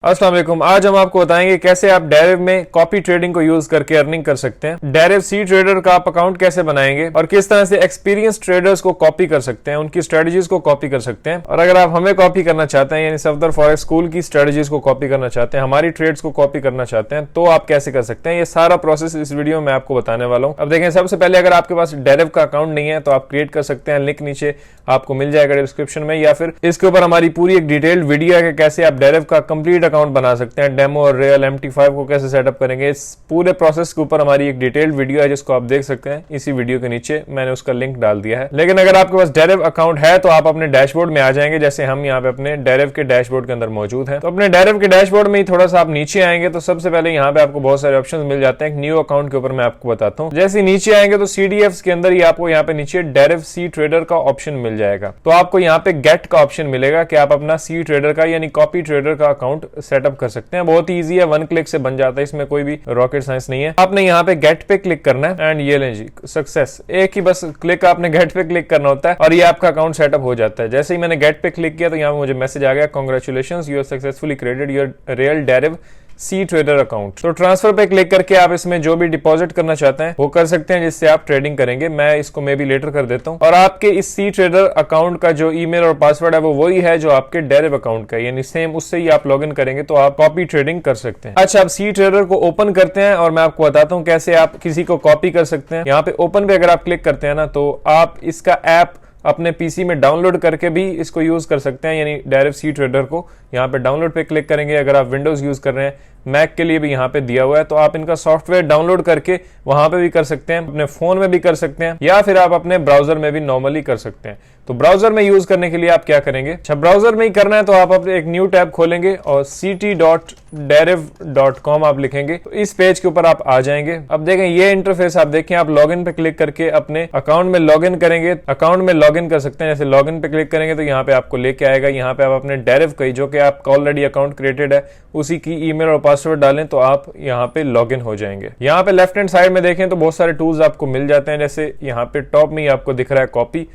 अस्सलाम वालेकुम। आज हम आपको बताएंगे कैसे आप डेरिव में कॉपी ट्रेडिंग को यूज करके अर्निंग कर सकते हैं। डेरिव सी ट्रेडर का आप अकाउंट कैसे बनाएंगे और किस तरह से एक्सपीरियंस ट्रेडर्स को कॉपी कर सकते हैं, उनकी स्ट्रेटजीज को कॉपी कर सकते हैं। और अगर आप हमें कॉपी करना चाहते हैं, यानी सफदर फॉरेक्स स्कूल की स्ट्रेटजीज को कॉपी करना चाहते हैं, हमारी ट्रेड्स को कॉपी करना चाहते हैं, तो आप कैसे कर सकते हैं, ये सारा प्रोसेस इस वीडियो में आपको बताने वाला हूं। अब देखें, सबसे पहले अगर आपके पास डेरिव का अकाउंट नहीं है तो आप क्रिएट कर सकते हैं। लिंक नीचे आपको मिल जाएगा डिस्क्रिप्शन में, या फिर इसके ऊपर हमारी पूरी एक डिटेल्ड वीडियो है कि कैसे आप डेरिव का कंप्लीट अकाउंट बना सकते हैं। डेमो और रियल MT5 को कैसे सेटअप करेंगे, इस पूरे प्रोसेस के ऊपर हमारी एक डिटेल्ड वीडियो है जिसको आप देख सकते हैं। इसी वीडियो के नीचे मैंने उसका लिंक डाल दिया है। लेकिन अगर आपके पास डेरिव अकाउंट है तो आप अपने डैशबोर्ड में आ जाएंगे, जैसे हम यहाँ पे अपने डेरिव के डैशबोर्ड के अंदर मौजूद हैं। तो अपने डेरिव के डैशबोर्ड में ही थोड़ा सा आप नीचे आएंगे तो सबसे पहले यहाँ पे आपको बहुत सारे ऑप्शन मिल जाते हैं। एक न्यू अकाउंट के ऊपर मैं आपको बताता हूँ। जैसे नीचे आएंगे तो CDFs के अंदर ही आपको यहाँ पे नीचे डेरिव सी ट्रेडर का ऑप्शन मिल जाएगा। तो आपको यहाँ पे गेट का ऑप्शन मिलेगा कि आप अपना सी ट्रेडर का यानी कॉपी ट्रेडर का अकाउंट सेटअप कर सकते हैं। बहुत ही ईजी है, 1 क्लिक से बन जाता है, इसमें कोई भी रॉकेट साइंस नहीं है। आपने यहाँ पे गेट पे क्लिक करना है एंड ये लें जी सक्सेस। एक ही बस क्लिक आपने गेट पे क्लिक करना होता है और ये आपका अकाउंट सेटअप हो जाता है। जैसे ही मैंने गेट पे क्लिक किया तो यहाँ पे मुझे मैसेज आ गया, congratulations, you have successfully created your real Deriv C trader account. तो ट्रांसफर पे क्लिक करके आप इसमें जो भी डिपॉजिट करना चाहते हैं वो कर सकते हैं, जिससे आप ट्रेडिंग करेंगे। मैं इसको मे बी लेटर कर देता हूं। और आपके इस सी ट्रेडर अकाउंट का जो ईमेल और पासवर्ड है वो वही है जो आपके डेरिव अकाउंट का, यानी सेम उससे ही आप लॉगिन करेंगे तो आप कॉपी ट्रेडिंग कर सकते हैं। अच्छा, आप सी ट्रेडर को ओपन करते हैं और मैं आपको बताता हूँ कैसे आप किसी को कॉपी कर सकते हैं। यहाँ पे ओपन पे अगर आप क्लिक करते हैं ना तो आप इसका ऐप अपने पीसी में डाउनलोड करके भी इसको यूज कर सकते हैं, यानी डेरिव सी ट्रेडर को यहाँ पे डाउनलोड पे क्लिक करेंगे। अगर आप विंडोज यूज कर रहे हैं, मैक के लिए भी यहाँ पे दिया हुआ है, तो आप इनका सॉफ्टवेयर डाउनलोड करके वहां पे भी कर सकते हैं, अपने फोन में भी कर सकते हैं, या फिर आप अपने ब्राउजर में भी नॉर्मली कर सकते हैं। तो ब्राउजर में यूज करने के लिए आप क्या करेंगे, अच्छा ब्राउजर में ही करना है तो आप अपने एक न्यू टैब खोलेंगे और ct.deriv.com आप लिखेंगे तो इस पेज के ऊपर आप आ जाएंगे। अब देखें ये इंटरफेस, आप देखें आप लॉगिन पे क्लिक करके अपने अकाउंट में लॉगिन करेंगे, अकाउंट में लॉगिन कर सकते हैं। जैसे लॉगिन पे क्लिक करेंगे तो यहाँ पे आपको लेके आएगा। यहाँ पे आप अपने डेरिव का जो कि आपका ऑलरेडी अकाउंट क्रिएटेड है उसी की ईमेल और पासवर्ड डालें तो आप यहाँ पे लॉगिन हो जाएंगे। यहाँ पे लेफ्ट हैंड साइड में देखें तो बहुत सारे टूल्स आपको मिल जाते हैं। जैसे यहाँ पे टॉप में ही आपको दिख रहा है कॉपी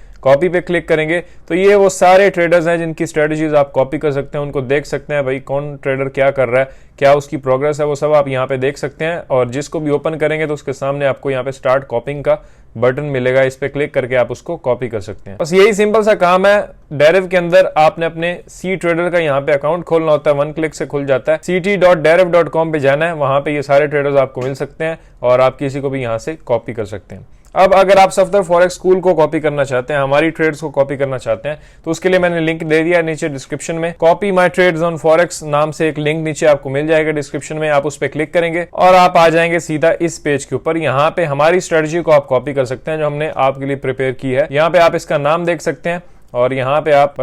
पे क्लिक करेंगे तो ये वो सारे ट्रेडर्स हैं जिनकी स्ट्रेटजीज आप कॉपी कर सकते हैं, उनको देख सकते हैं भाई कौन ट्रेडर क्या कर रहा है, क्या उसकी प्रोग्रेस है, वो सब आप यहाँ पे देख सकते हैं। और जिसको भी ओपन करेंगे तो उसके सामने आपको यहाँ पे स्टार्ट कॉपिंग का बटन मिलेगा, इस पे क्लिक करके आप उसको कॉपी कर सकते हैं। बस यही सिंपल सा काम है। डेरिव के अंदर आपने अपने सी ट्रेडर का यहाँ पे अकाउंट खोलना होता है, 1 क्लिक से खुल जाता है। ct.deriv.com पे जाना है, वहां पे ये सारे ट्रेडर्स आपको मिल सकते हैं और आप किसी को भी यहाँ से कॉपी कर सकते हैं। अब अगर आप सफदर फॉरेक्स स्कूल को कॉपी करना चाहते हैं, हमारी ट्रेड्स को कॉपी करना चाहते हैं, तो उसके लिए मैंने लिंक दे दिया नीचे डिस्क्रिप्शन में। Copy my trades on forex नाम से एक लिंक नीचे आपको मिल जाएगा डिस्क्रिप्शन में, आप उस पर क्लिक करेंगे और आप आ जाएंगे सीधा इस पेज के ऊपर। यहाँ पे हमारी स्ट्रेटजी को आप कॉपी कर सकते हैं जो हमने आपके लिए प्रिपेयर की है। यहाँ पे आप इसका नाम देख सकते हैं और यहाँ पे आप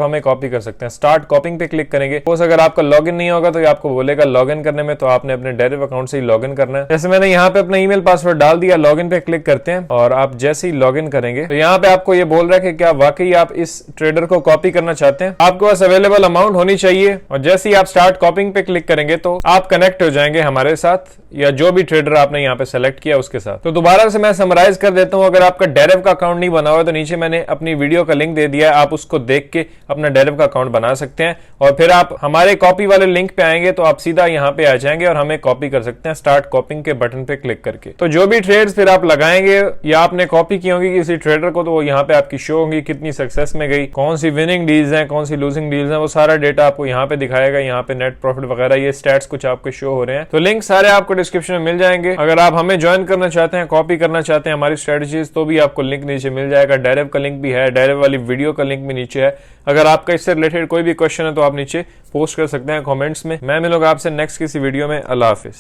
हमें कॉपी कर सकते हैं। स्टार्ट कॉपिंग पे क्लिक करेंगे। सपोज अगर आपका लॉगिन नहीं होगा तो ये आपको बोलेगा लॉगिन करने में, तो आपने अपने डेरिव अकाउंट से ही लॉगिन करना है। जैसे मैंने यहाँ पे अपना ईमेल पासवर्ड डाल दिया, लॉगिन पे क्लिक करते हैं और आप जैसे ही लॉगिन करेंगे तो यहाँ पे आपको ये बोल रहा है कि क्या वाकई आप इस ट्रेडर को कॉपी करना चाहते हैं, आपके पास अवेलेबल अमाउंट होनी चाहिए। और जैसे ही आप स्टार्ट कॉपिंग पे क्लिक करेंगे तो आप कनेक्ट हो जाएंगे हमारे साथ या जो भी ट्रेडर आपने यहाँ पे सेलेक्ट किया उसके साथ। तो दोबारा से मैं समराइज कर देता हूँ। अगर आपका डेरिव का अकाउंट नहीं बना हुआ तो नीचे मैंने अपनी वीडियो का लिंक दे दिया है, आप उसको देख के अपना डेरिव का अकाउंट बना सकते हैं। और फिर आप हमारे कॉपी वाले लिंक पे आएंगे तो आप सीधा यहाँ पे आ जाएंगे और हमें कॉपी कर सकते हैं स्टार्ट कॉपिंग के बटन पे क्लिक करके। तो जो भी ट्रेड्स फिर आप लगाएंगे या आपने कॉपी की होंगी किसी ट्रेडर को तो वो यहाँ पे आपकी शो होंगी, कितनी सक्सेस में गई, कौन सी विनिंग डील्स हैं, कौन सी लूजिंग डील्स हैं, वो सारा डेटा आपको यहाँ पे दिखाएगा। यहाँ पे नेट प्रॉफिट वगैरह ये स्टैट्स कुछ आपके शो हो रहे हैं। तो लिंक सारे आपको डिस्क्रिप्शन में मिल जाएंगे। अगर आप हमें ज्वाइन करना चाहते हैं, कॉपी करना चाहते हैं हमारी स्ट्रेटजीज, तो भी आपको लिंक नीचे मिल जाएगा। डेरिव का लिंक भी है, डेरिव वाली वीडियो का लिंक भी नीचे है। अगर आपका इससे रिलेटेड कोई भी क्वेश्चन है तो आप नीचे पोस्ट कर सकते हैं कमेंट्स में। मैं मिलूंगा आपसे नेक्स्ट किसी वीडियो में। अल्लाह हाफिज।